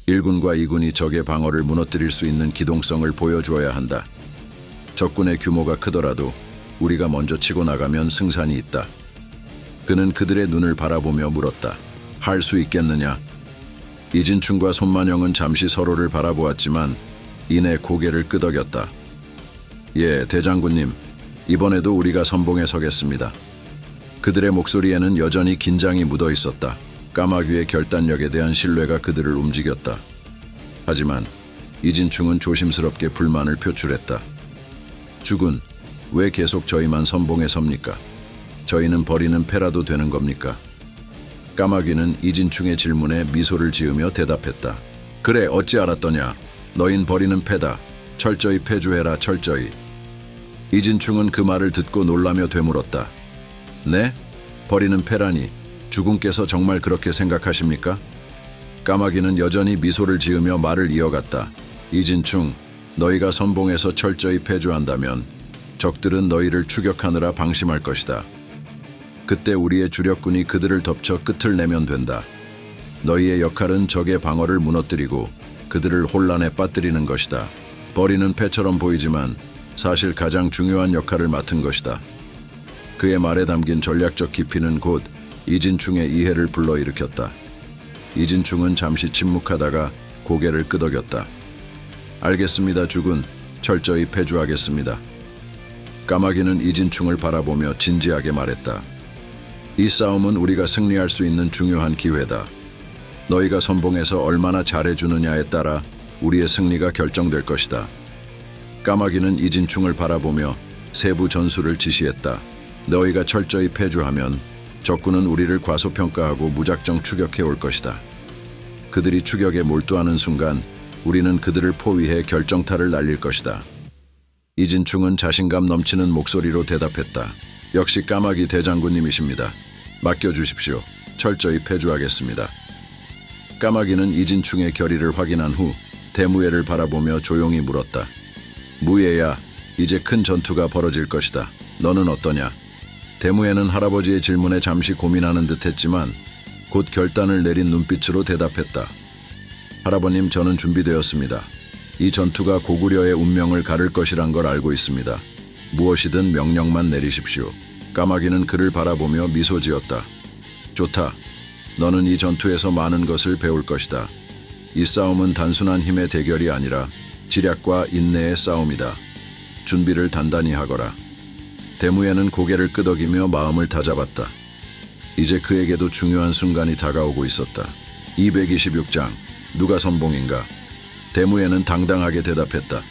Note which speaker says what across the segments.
Speaker 1: 1군과 2군이 적의 방어를 무너뜨릴 수 있는 기동성을 보여주어야 한다. 적군의 규모가 크더라도 우리가 먼저 치고 나가면 승산이 있다. 그는 그들의 눈을 바라보며 물었다. 할 수 있겠느냐? 이진충과 손만영은 잠시 서로를 바라보았지만 이내 고개를 끄덕였다. 예, 대장군님. 이번에도 우리가 선봉에 서겠습니다. 그들의 목소리에는 여전히 긴장이 묻어 있었다. 까마귀의 결단력에 대한 신뢰가 그들을 움직였다. 하지만 이진충은 조심스럽게 불만을 표출했다. 주군, 왜 계속 저희만 선봉에 섭니까? 저희는 버리는 패라도 되는 겁니까? 까마귀는 이진충의 질문에 미소를 지으며 대답했다. 그래, 어찌 알았더냐? 너흰 버리는 패다. 철저히 패주해라, 철저히. 이진충은 그 말을 듣고 놀라며 되물었다. 네? 버리는 패라니, 주군께서 정말 그렇게 생각하십니까? 까마귀는 여전히 미소를 지으며 말을 이어갔다. 이진충, 너희가 선봉에서 철저히 패주한다면 적들은 너희를 추격하느라 방심할 것이다. 그때 우리의 주력군이 그들을 덮쳐 끝을 내면 된다. 너희의 역할은 적의 방어를 무너뜨리고 그들을 혼란에 빠뜨리는 것이다. 버리는 패처럼 보이지만 사실 가장 중요한 역할을 맡은 것이다. 그의 말에 담긴 전략적 깊이는 곧 이진충의 이해를 불러일으켰다. 이진충은 잠시 침묵하다가 고개를 끄덕였다. 알겠습니다, 주군. 철저히 패주하겠습니다. 까마귀는 이진충을 바라보며 진지하게 말했다. 이 싸움은 우리가 승리할 수 있는 중요한 기회다. 너희가 선봉에서 얼마나 잘해주느냐에 따라 우리의 승리가 결정될 것이다. 까마귀는 이진충을 바라보며 세부 전술을 지시했다. 너희가 철저히 패주하면 적군은 우리를 과소평가하고 무작정 추격해 올 것이다. 그들이 추격에 몰두하는 순간 우리는 그들을 포위해 결정타를 날릴 것이다. 이진충은 자신감 넘치는 목소리로 대답했다. 역시 까마귀 대장군님이십니다. 맡겨주십시오. 철저히 패주하겠습니다. 까마귀는 이진충의 결의를 확인한 후 대무예를 바라보며 조용히 물었다. 무예야, 이제 큰 전투가 벌어질 것이다. 너는 어떠냐? 대무예는 할아버지의 질문에 잠시 고민하는 듯 했지만 곧 결단을 내린 눈빛으로 대답했다. 할아버님, 저는 준비되었습니다. 이 전투가 고구려의 운명을 가를 것이란 걸 알고 있습니다. 무엇이든 명령만 내리십시오. 까마귀는 그를 바라보며 미소 지었다. 좋다. 너는 이 전투에서 많은 것을 배울 것이다. 이 싸움은 단순한 힘의 대결이 아니라 지략과 인내의 싸움이다. 준비를 단단히 하거라. 대무예는 고개를 끄덕이며 마음을 다잡았다. 이제 그에게도 중요한 순간이 다가오고 있었다. 226장, 누가 선봉인가? 대무예는 당당하게 대답했다.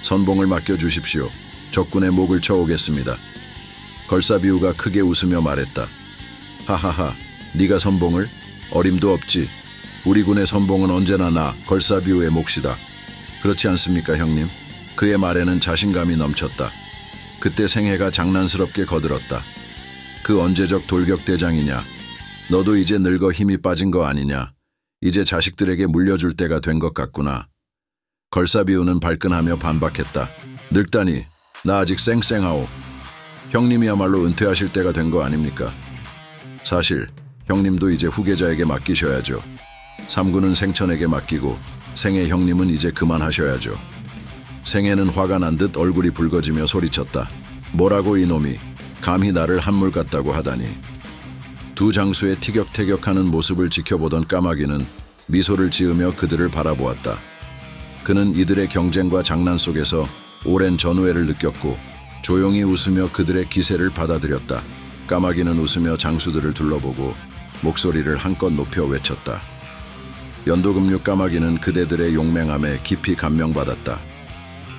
Speaker 1: 선봉을 맡겨주십시오. 적군의 목을 쳐오겠습니다. 걸사비우가 크게 웃으며 말했다. 하하하, 네가 선봉을? 어림도 없지. 우리 군의 선봉은 언제나 나 걸사비우의 몫이다. 그렇지 않습니까, 형님? 그의 말에는 자신감이 넘쳤다. 그때 생해가 장난스럽게 거들었다. 그 언제적 돌격대장이냐? 너도 이제 늙어 힘이 빠진 거 아니냐? 이제 자식들에게 물려줄 때가 된 것 같구나. 걸사비우는 발끈하며 반박했다. 늙다니, 나 아직 쌩쌩하오. 형님이야말로 은퇴하실 때가 된 거 아닙니까? 사실 형님도 이제 후계자에게 맡기셔야죠. 삼군은 생천에게 맡기고 생해 형님은 이제 그만하셔야죠. 생해는 화가 난 듯 얼굴이 붉어지며 소리쳤다. 뭐라고 이놈이 감히 나를 한물 같다고 하다니. 두 장수의 티격태격하는 모습을 지켜보던 까마귀는 미소를 지으며 그들을 바라보았다. 그는 이들의 경쟁과 장난 속에서 오랜 전우애를 느꼈고 조용히 웃으며 그들의 기세를 받아들였다. 까마귀는 웃으며 장수들을 둘러보고 목소리를 한껏 높여 외쳤다. 연도금육 까마귀는 그대들의 용맹함에 깊이 감명받았다.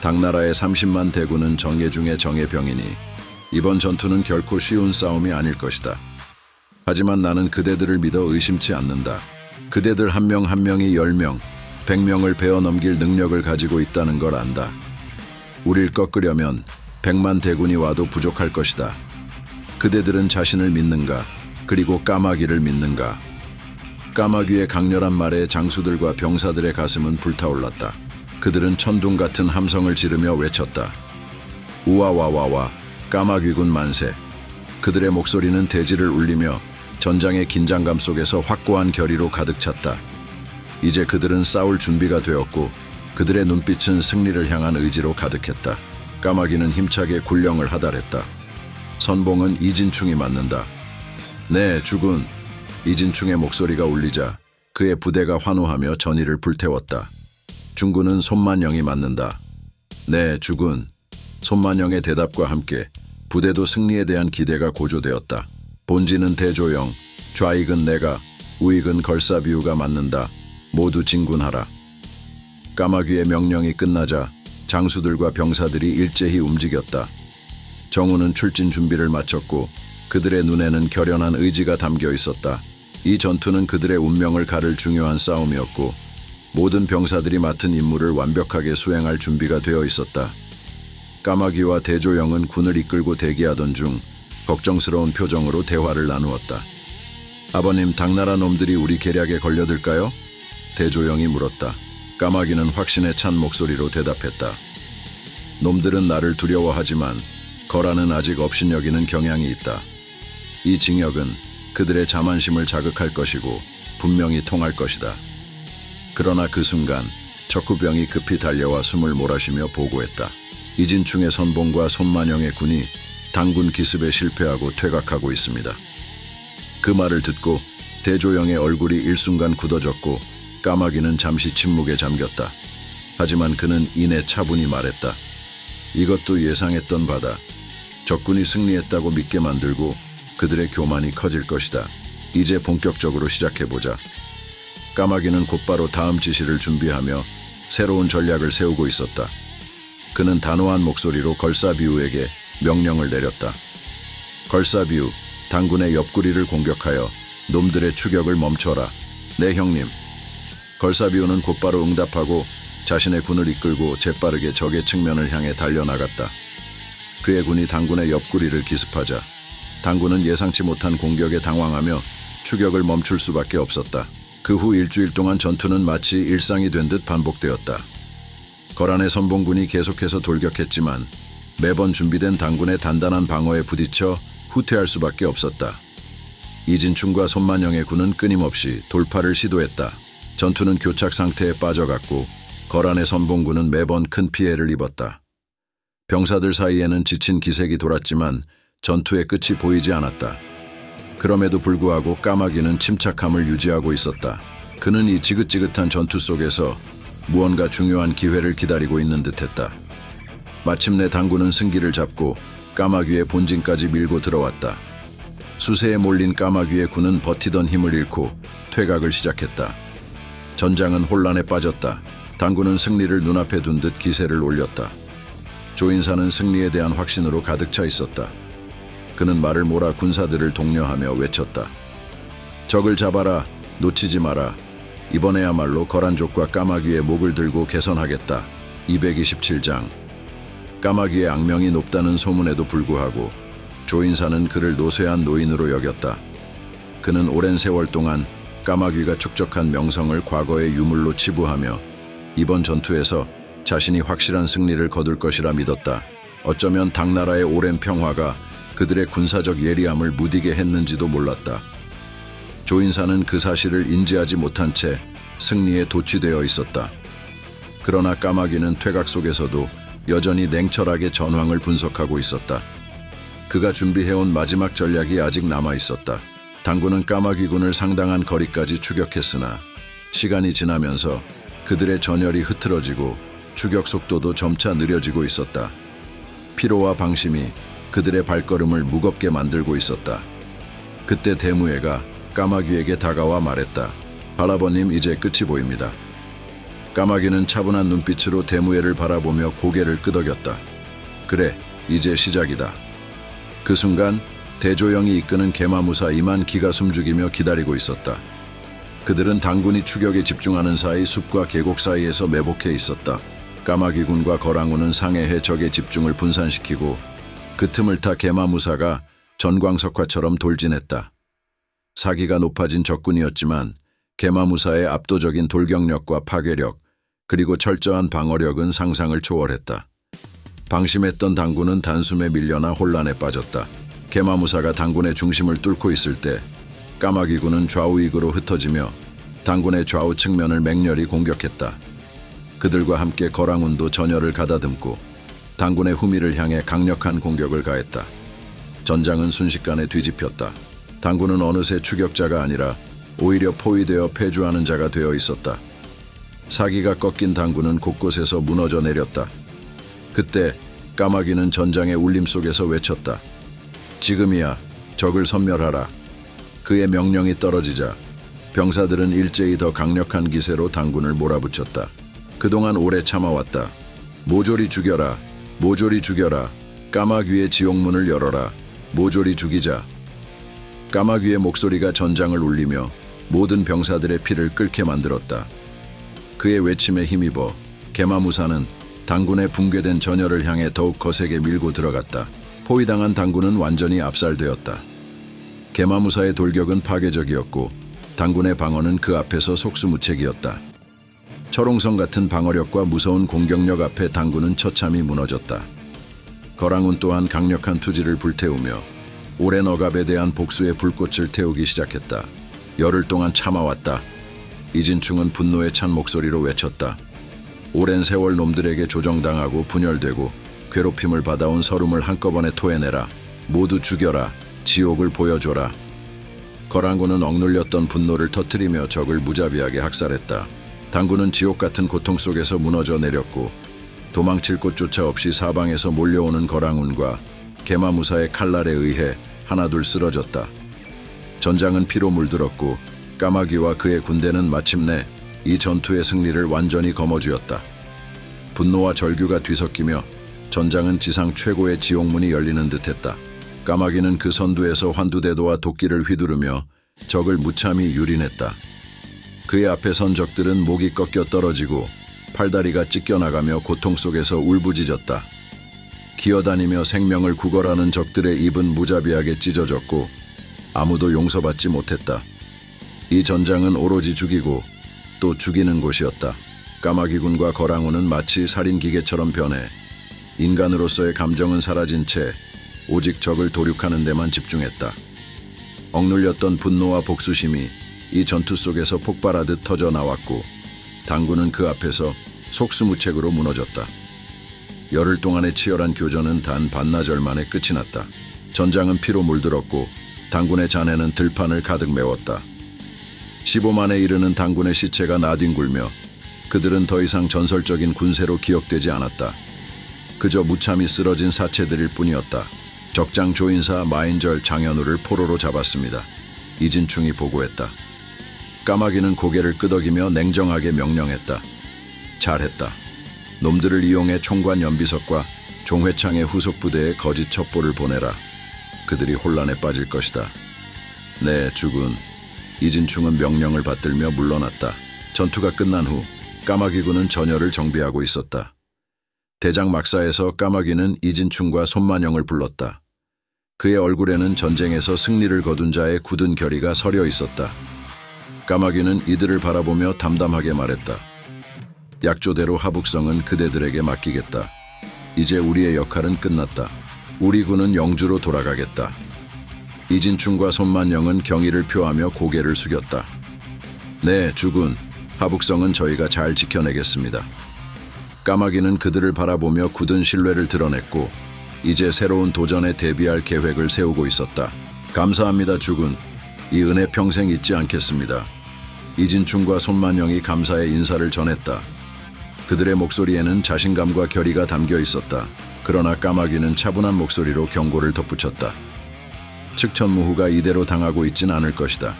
Speaker 1: 당나라의 30만 대군은 정예 중에 정예병이니 이번 전투는 결코 쉬운 싸움이 아닐 것이다. 하지만 나는 그대들을 믿어 의심치 않는다. 그대들 한 명 한 명이 10명, 100명을 베어 넘길 능력을 가지고 있다는 걸 안다. 우릴 꺾으려면 100만 대군이 와도 부족할 것이다. 그대들은 자신을 믿는가? 그리고 까마귀를 믿는가? 까마귀의 강렬한 말에 장수들과 병사들의 가슴은 불타올랐다. 그들은 천둥 같은 함성을 지르며 외쳤다. 우와와와와, 까마귀군 만세. 그들의 목소리는 대지를 울리며 전장의 긴장감 속에서 확고한 결의로 가득 찼다. 이제 그들은 싸울 준비가 되었고 그들의 눈빛은 승리를 향한 의지로 가득했다. 까마귀는 힘차게 굴령을 하달했다. 선봉은 이진충이 맞는다. 네, 주군. 이진충의 목소리가 울리자 그의 부대가 환호하며 전의를 불태웠다. 중군은 손만영이 맞는다. 네, 주군. 손만영의 대답과 함께 부대도 승리에 대한 기대가 고조되었다. 본진은 대조영, 좌익은 내가, 우익은 걸사비우가 맞는다. 모두 진군하라. 까마귀의 명령이 끝나자 장수들과 병사들이 일제히 움직였다. 정우는 출진 준비를 마쳤고 그들의 눈에는 결연한 의지가 담겨 있었다. 이 전투는 그들의 운명을 가를 중요한 싸움이었고 모든 병사들이 맡은 임무를 완벽하게 수행할 준비가 되어 있었다. 까마귀와 대조영은 군을 이끌고 대기하던 중 걱정스러운 표정으로 대화를 나누었다. 아버님, 당나라 놈들이 우리 계략에 걸려들까요? 대조영이 물었다. 까마귀는 확신에 찬 목소리로 대답했다. 놈들은 나를 두려워하지만 거란은 아직 업신여기는 경향이 있다. 이 징역은 그들의 자만심을 자극할 것이고 분명히 통할 것이다. 그러나 그 순간 척후병이 급히 달려와 숨을 몰아쉬며 보고했다. 이진충의 선봉과 손만영의 군이 당군 기습에 실패하고 퇴각하고 있습니다. 그 말을 듣고 대조영의 얼굴이 일순간 굳어졌고 까마귀는 잠시 침묵에 잠겼다. 하지만 그는 이내 차분히 말했다. 이것도 예상했던 바다. 적군이 승리했다고 믿게 만들고 그들의 교만이 커질 것이다. 이제 본격적으로 시작해보자. 까마귀는 곧바로 다음 지시를 준비하며 새로운 전략을 세우고 있었다. 그는 단호한 목소리로 걸사비우에게 명령을 내렸다. 걸사비우, 당군의 옆구리를 공격하여 놈들의 추격을 멈춰라. 네, 형님. 걸사비우는 곧바로 응답하고 자신의 군을 이끌고 재빠르게 적의 측면을 향해 달려나갔다. 그의 군이 당군의 옆구리를 기습하자 당군은 예상치 못한 공격에 당황하며 추격을 멈출 수밖에 없었다. 그 후 일주일 동안 전투는 마치 일상이 된 듯 반복되었다. 거란의 선봉군이 계속해서 돌격했지만 매번 준비된 당군의 단단한 방어에 부딪혀 후퇴할 수밖에 없었다. 이진충과 손만영의 군은 끊임없이 돌파를 시도했다. 전투는 교착 상태에 빠져갔고 거란의 선봉군은 매번 큰 피해를 입었다. 병사들 사이에는 지친 기색이 돌았지만 전투의 끝이 보이지 않았다. 그럼에도 불구하고 까마귀는 침착함을 유지하고 있었다. 그는 이 지긋지긋한 전투 속에서 무언가 중요한 기회를 기다리고 있는 듯했다. 마침내 당군은 승기를 잡고 까마귀의 본진까지 밀고 들어왔다. 수세에 몰린 까마귀의 군은 버티던 힘을 잃고 퇴각을 시작했다. 전장은 혼란에 빠졌다. 당군은 승리를 눈앞에 둔 듯 기세를 올렸다. 조인사는 승리에 대한 확신으로 가득 차 있었다. 그는 말을 몰아 군사들을 독려하며 외쳤다. 적을 잡아라. 놓치지 마라. 이번에야말로 거란족과 까마귀의 목을 들고 개선하겠다. 227장. 까마귀의 악명이 높다는 소문에도 불구하고 조인사는 그를 노쇠한 노인으로 여겼다. 그는 오랜 세월 동안 까마귀가 축적한 명성을 과거의 유물로 치부하며 이번 전투에서 자신이 확실한 승리를 거둘 것이라 믿었다. 어쩌면 당나라의 오랜 평화가 그들의 군사적 예리함을 무디게 했는지도 몰랐다. 조인사는 그 사실을 인지하지 못한 채 승리에 도취되어 있었다. 그러나 까마귀는 퇴각 속에서도 여전히 냉철하게 전황을 분석하고 있었다. 그가 준비해온 마지막 전략이 아직 남아 있었다. 당군은 까마귀군을 상당한 거리까지 추격했으나 시간이 지나면서 그들의 전열이 흐트러지고 추격 속도도 점차 느려지고 있었다. 피로와 방심이 그들의 발걸음을 무겁게 만들고 있었다. 그때 대무예가 까마귀에게 다가와 말했다. 할아버님, 이제 끝이 보입니다. 까마귀는 차분한 눈빛으로 대무예를 바라보며 고개를 끄덕였다. 그래, 이제 시작이다. 그 순간 대조영이 이끄는 계마무사 2만 기가 숨죽이며 기다리고 있었다. 그들은 당군이 추격에 집중하는 사이 숲과 계곡 사이에서 매복해 있었다. 까마귀군과 거랑우는 상해해 적의 집중을 분산시키고 그 틈을 타 계마무사가 전광석화처럼 돌진했다. 사기가 높아진 적군이었지만 계마무사의 압도적인 돌격력과 파괴력 그리고 철저한 방어력은 상상을 초월했다. 방심했던 당군은 단숨에 밀려나 혼란에 빠졌다. 계마무사가 당군의 중심을 뚫고 있을 때 까마귀군은 좌우익으로 흩어지며 당군의 좌우 측면을 맹렬히 공격했다. 그들과 함께 거랑운도 전열을 가다듬고 당군의 후미를 향해 강력한 공격을 가했다. 전장은 순식간에 뒤집혔다. 당군은 어느새 추격자가 아니라 오히려 포위되어 패주하는 자가 되어 있었다. 사기가 꺾인 당군은 곳곳에서 무너져 내렸다. 그때 까마귀는 전장의 울림 속에서 외쳤다. 지금이야, 적을 섬멸하라. 그의 명령이 떨어지자 병사들은 일제히 더 강력한 기세로 당군을 몰아붙였다. 그동안 오래 참아왔다. 모조리 죽여라. 모조리 죽여라. 까마귀의 지옥문을 열어라. 모조리 죽이자. 까마귀의 목소리가 전장을 울리며 모든 병사들의 피를 끓게 만들었다. 그의 외침에 힘입어 개마무사는 당군의 붕괴된 전열을 향해 더욱 거세게 밀고 들어갔다. 포위당한 당군은 완전히 압살되었다. 개마무사의 돌격은 파괴적이었고 당군의 방어는 그 앞에서 속수무책이었다. 철옹성 같은 방어력과 무서운 공격력 앞에 당군은 처참히 무너졌다. 거랑운 또한 강력한 투지를 불태우며 오랜 억압에 대한 복수의 불꽃을 태우기 시작했다. 열흘 동안 참아왔다. 이진충은 분노에 찬 목소리로 외쳤다. 오랜 세월 놈들에게 조정당하고 분열되고 괴롭힘을 받아온 서름을 한꺼번에 토해내라. 모두 죽여라. 지옥을 보여줘라. 거랑군은 억눌렸던 분노를 터뜨리며 적을 무자비하게 학살했다. 당군은 지옥 같은 고통 속에서 무너져 내렸고 도망칠 곳조차 없이 사방에서 몰려오는 거랑운과 개마무사의 칼날에 의해 하나둘 쓰러졌다. 전장은 피로 물들었고 까마귀와 그의 군대는 마침내 이 전투의 승리를 완전히 거머쥐었다. 분노와 절규가 뒤섞이며 전장은 지상 최고의 지옥문이 열리는 듯했다. 까마귀는 그 선두에서 환두대도와 도끼를 휘두르며 적을 무참히 유린했다. 그의 앞에 선 적들은 목이 꺾여 떨어지고 팔다리가 찢겨나가며 고통 속에서 울부짖었다. 기어다니며 생명을 구걸하는 적들의 입은 무자비하게 찢어졌고 아무도 용서받지 못했다. 이 전장은 오로지 죽이고 또 죽이는 곳이었다. 까마귀군과 거랑운은 마치 살인기계처럼 변해 인간으로서의 감정은 사라진 채 오직 적을 도륙하는 데만 집중했다. 억눌렸던 분노와 복수심이 이 전투 속에서 폭발하듯 터져 나왔고 당군은 그 앞에서 속수무책으로 무너졌다. 열흘 동안의 치열한 교전은 단 반나절 만에 끝이 났다. 전장은 피로 물들었고 당군의 잔해는 들판을 가득 메웠다. 15만에 이르는 당군의 시체가 나뒹굴며 그들은 더 이상 전설적인 군세로 기억되지 않았다. 그저 무참히 쓰러진 사체들일 뿐이었다. 적장 조인사 마인절 장현우를 포로로 잡았습니다. 이진충이 보고했다. 까마귀는 고개를 끄덕이며 냉정하게 명령했다. 잘했다. 놈들을 이용해 총관 연비석과 종회창의 후속 부대에 거짓 첩보를 보내라. 그들이 혼란에 빠질 것이다. 네, 주군. 이진충은 명령을 받들며 물러났다. 전투가 끝난 후 까마귀군은 전열을 정비하고 있었다. 대장 막사에서 까마귀는 이진충과 손만영을 불렀다. 그의 얼굴에는 전쟁에서 승리를 거둔 자의 굳은 결의가 서려 있었다. 까마귀는 이들을 바라보며 담담하게 말했다. 약조대로 하북성은 그대들에게 맡기겠다. 이제 우리의 역할은 끝났다. 우리 군은 영주로 돌아가겠다. 이진충과 손만영은 경의를 표하며 고개를 숙였다. 네, 주군. 하북성은 저희가 잘 지켜내겠습니다. 까마귀는 그들을 바라보며 굳은 신뢰를 드러냈고 이제 새로운 도전에 대비할 계획을 세우고 있었다. 감사합니다, 주군. 이 은혜 평생 잊지 않겠습니다. 이진충과 손만영이 감사의 인사를 전했다. 그들의 목소리에는 자신감과 결의가 담겨 있었다. 그러나 까마귀는 차분한 목소리로 경고를 덧붙였다. 측천무후가 이대로 당하고 있진 않을 것이다.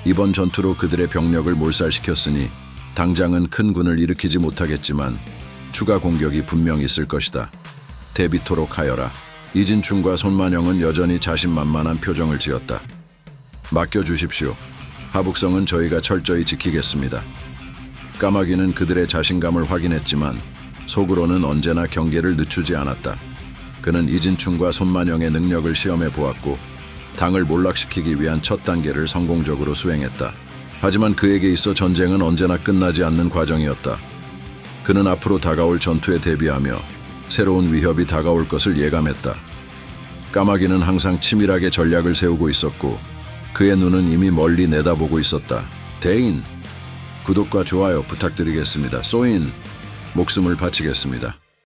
Speaker 1: 이번 전투로 그들의 병력을 몰살시켰으니 당장은 큰 군을 일으키지 못하겠지만 추가 공격이 분명 있을 것이다. 대비토록 하여라. 이진충과 손만영은 여전히 자신만만한 표정을 지었다. 맡겨주십시오. 하북성은 저희가 철저히 지키겠습니다. 까마귀는 그들의 자신감을 확인했지만 속으로는 언제나 경계를 늦추지 않았다. 그는 이진충과 손만영의 능력을 시험해 보았고 당을 몰락시키기 위한 첫 단계를 성공적으로 수행했다. 하지만 그에게 있어 전쟁은 언제나 끝나지 않는 과정이었다. 그는 앞으로 다가올 전투에 대비하며 새로운 위협이 다가올 것을 예감했다. 까마귀는 항상 치밀하게 전략을 세우고 있었고 그의 눈은 이미 멀리 내다보고 있었다. 대인, 구독과 좋아요 부탁드리겠습니다. 쏘인 목숨을 바치겠습니다.